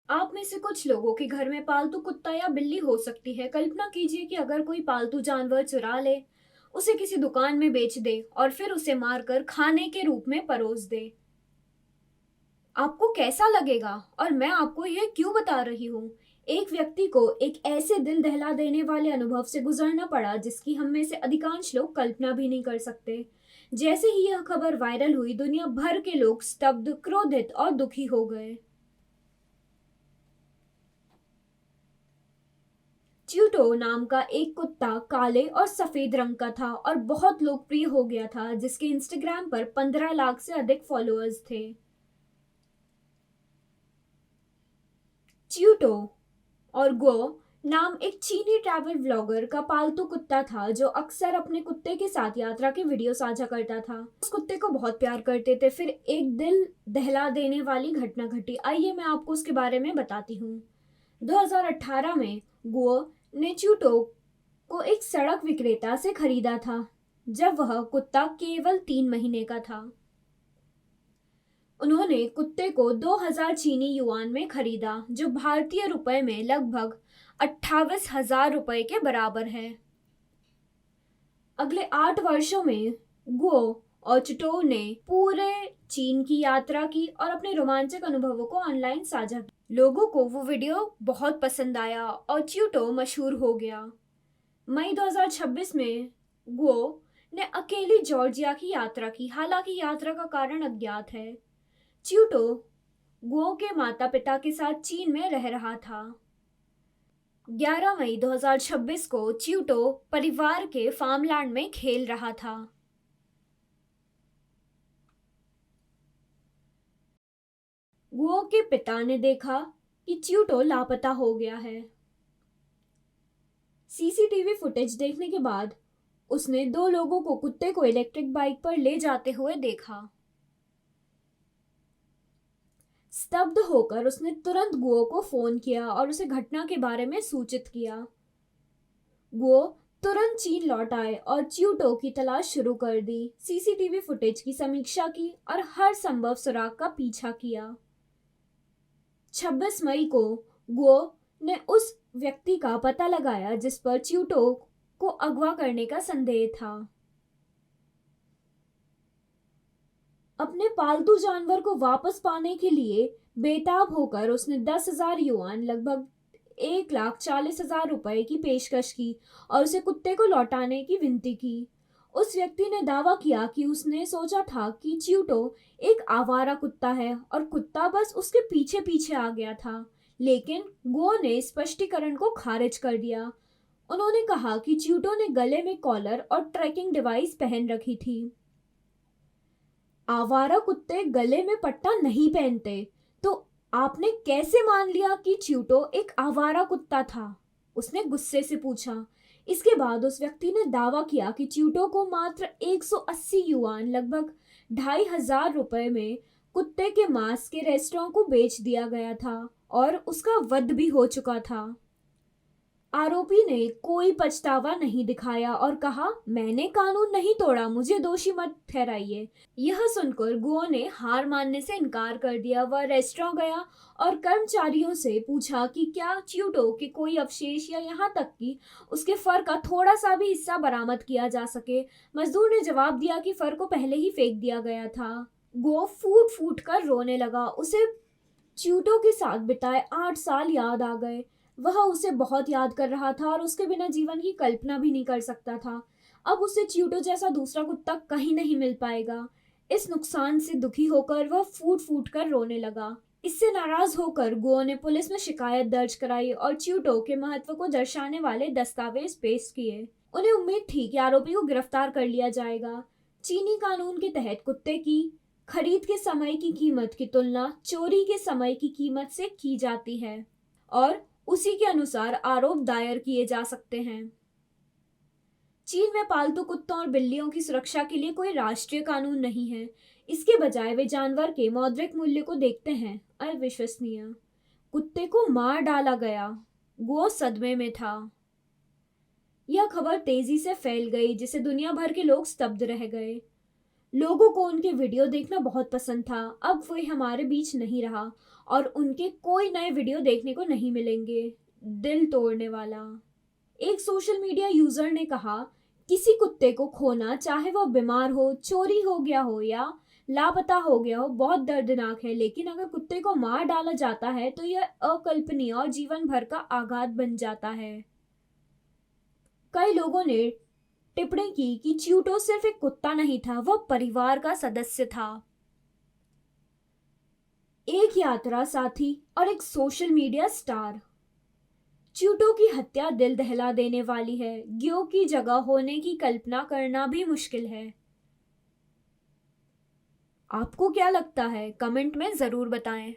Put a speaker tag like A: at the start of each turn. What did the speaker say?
A: आप में से कुछ लोगों के घर में पालतू कुत्ता या बिल्ली हो सकती है। कल्पना कीजिए कि अगर कोई पालतू जानवर चुरा ले, उसे किसी दुकान में बेच दे और फिर उसे मारकर खाने के रूप में परोस दे। आपको कैसा लगेगा? और मैं आपको यह क्यों बता रही हूँ? एक व्यक्ति को एक ऐसे दिल दहला देने वाले अनुभव से गुजरना पड़ा जिसकी हम में से अधिकांश लोग कल्पना भी नहीं कर सकते। जैसे ही यह खबर वायरल हुई, दुनिया भर के लोग स्तब्ध, क्रोधित और दुखी हो गए। च्यूटो नाम का एक कुत्ता काले और सफेद रंग का था और बहुत लोकप्रिय हो गया था, जिसके इंस्टाग्राम पर 15 लाख से अधिक फॉलोअर्स थे। च्यूटो और गो नाम एक चीनी ट्रैवल व्लॉगर का पालतू कुत्ता था जो अक्सर अपने कुत्ते के साथ यात्रा के वीडियो साझा करता था। उस कुत्ते को बहुत प्यार करते थे। फिर एक दिल दहला देने वाली घटना घटी। आइए मैं आपको उसके बारे में बताती हूँ। 2018 में गो ने च्यूटो को एक सड़क विक्रेता से खरीदा था, जब वह कुत्ता केवल 3 महीने का था। उन्होंने कुत्ते को 2000 चीनी युआन में खरीदा, जो भारतीय रुपए में लगभग 28,000 रुपए के बराबर है। अगले 8 वर्षों में गो और चुटो ने पूरे चीन की यात्रा की और अपने रोमांचक अनुभवों को ऑनलाइन साझा किया। लोगों को वो वीडियो बहुत पसंद आया और च्यूटो मशहूर हो गया। मई 2026 में गो ने अकेली जॉर्जिया की यात्रा की। हालांकि यात्रा का कारण अज्ञात है। च्यूटो गो के माता पिता के साथ चीन में रह रहा था। 11 मई 2026 को च्यूटो परिवार के फार्मलैंड में खेल रहा था। गो के पिता ने देखा कि च्यूटो लापता हो गया है। सीसीटीवी फुटेज देखने के बाद उसने 2 लोगों को कुत्ते को इलेक्ट्रिक बाइक पर ले जाते हुए देखा। स्तब्ध होकर उसने तुरंत गुओ को फोन किया और उसे घटना के बारे में सूचित किया। गुओ तुरंत चीन लौट आए और च्यूटो की तलाश शुरू कर दी। सीसीटीवी फुटेज की समीक्षा की और हर संभव सुराग का पीछा किया। 26 मई को गुओ ने उस व्यक्ति का पता लगाया जिस पर च्यूटो को अगवा करने का संदेह था। अपने पालतू जानवर को वापस पाने के लिए बेताब होकर उसने 10,000 युआन, लगभग 1,40,000 रुपए की पेशकश की और उसे कुत्ते को लौटाने की विनती की। उस व्यक्ति ने दावा किया कि उसने सोचा था कि च्यूटो एक आवारा कुत्ता है और कुत्ता बस उसके पीछे पीछे आ गया था, लेकिन गो ने स्पष्टीकरण को खारिज कर दिया। उन्होंने कहा कि च्यूटो ने गले में कॉलर और ट्रैकिंग डिवाइस पहन रखी थी। आवारा कुत्ते गले में पट्टा नहीं पहनते, तो आपने कैसे मान लिया कि च्यूटो एक आवारा कुत्ता था? उसने गुस्से से पूछा। इसके बाद उस व्यक्ति ने दावा किया कि च्यूटो को मात्र 180 युआन, लगभग 2,500 रुपए में कुत्ते के मांस के रेस्टोरेंट को बेच दिया गया था और उसका वध भी हो चुका था। आरोपी ने कोई पछतावा नहीं दिखाया और कहा, मैंने कानून नहीं तोड़ा, मुझे दोषी मत ठहराइए। यह सुनकर गुओ ने हार मानने से इनकार कर दिया। वह रेस्टोरेंट गया और कर्मचारियों से पूछा कि क्या च्यूटो के कोई अवशेष या यहाँ तक कि उसके फर का थोड़ा सा भी हिस्सा बरामद किया जा सके। मजदूर ने जवाब दिया कि फर को पहले ही फेंक दिया गया था। गो फूट फूट कर रोने लगा। उसे च्यूटो के साथ बिताए 8 साल याद आ गए। वह उसे बहुत याद कर रहा था और उसके बिना जीवन की कल्पना भी नहीं कर सकता था। अब उसे च्यूटो जैसा दूसरा कुत्ता कहीं नहीं मिल पाएगा। इस नुकसान से दुखी होकर वह फूट फूट कर रोने लगा। इससे नाराज होकर गुओ ने पुलिस में शिकायत दर्ज कराई और च्यूटो के महत्व को दर्शाने वाले दस्तावेज पेश किए। उन्हें उम्मीद थी कि आरोपी को गिरफ्तार कर लिया जाएगा। चीनी कानून के तहत कुत्ते की खरीद के समय की कीमत की तुलना चोरी के समय की कीमत से की जाती है और उसी के अनुसार आरोप दायर किए जा सकते हैं। चीन में पालतू कुत्तों और बिल्लियों की सुरक्षा के लिए कोई राष्ट्रीय कानून नहीं है। इसके बजाय वे जानवर के मौद्रिक मूल्य को देखते हैं। अविश्वसनीय। कुत्ते को मार डाला गया। गो सदमे में था। यह खबर तेजी से फैल गई जिससे दुनिया भर के लोग स्तब्ध रह गए। लोगों को उनके वीडियो देखना बहुत पसंद था। अब वह हमारे बीच नहीं रहा और उनके कोई नए वीडियो देखने को नहीं मिलेंगे। दिल तोड़ने वाला। एक सोशल मीडिया यूजर ने कहा, किसी कुत्ते को खोना, चाहे वो बीमार हो, चोरी हो गया हो या लापता हो गया हो, बहुत दर्दनाक है, लेकिन अगर कुत्ते को मार डाला जाता है तो यह अकल्पनीय और जीवन भर का आघात बन जाता है। कई लोगों ने टिप्पणी की कि च्यूटो सिर्फ एक कुत्ता नहीं था, वह परिवार का सदस्य था। एक यात्रा साथी और एक सोशल मीडिया स्टार। च्यूटो की हत्या दिल दहला देने वाली है। ग्यो की जगह होने की कल्पना करना भी मुश्किल है। आपको क्या लगता है? कमेंट में जरूर बताएं।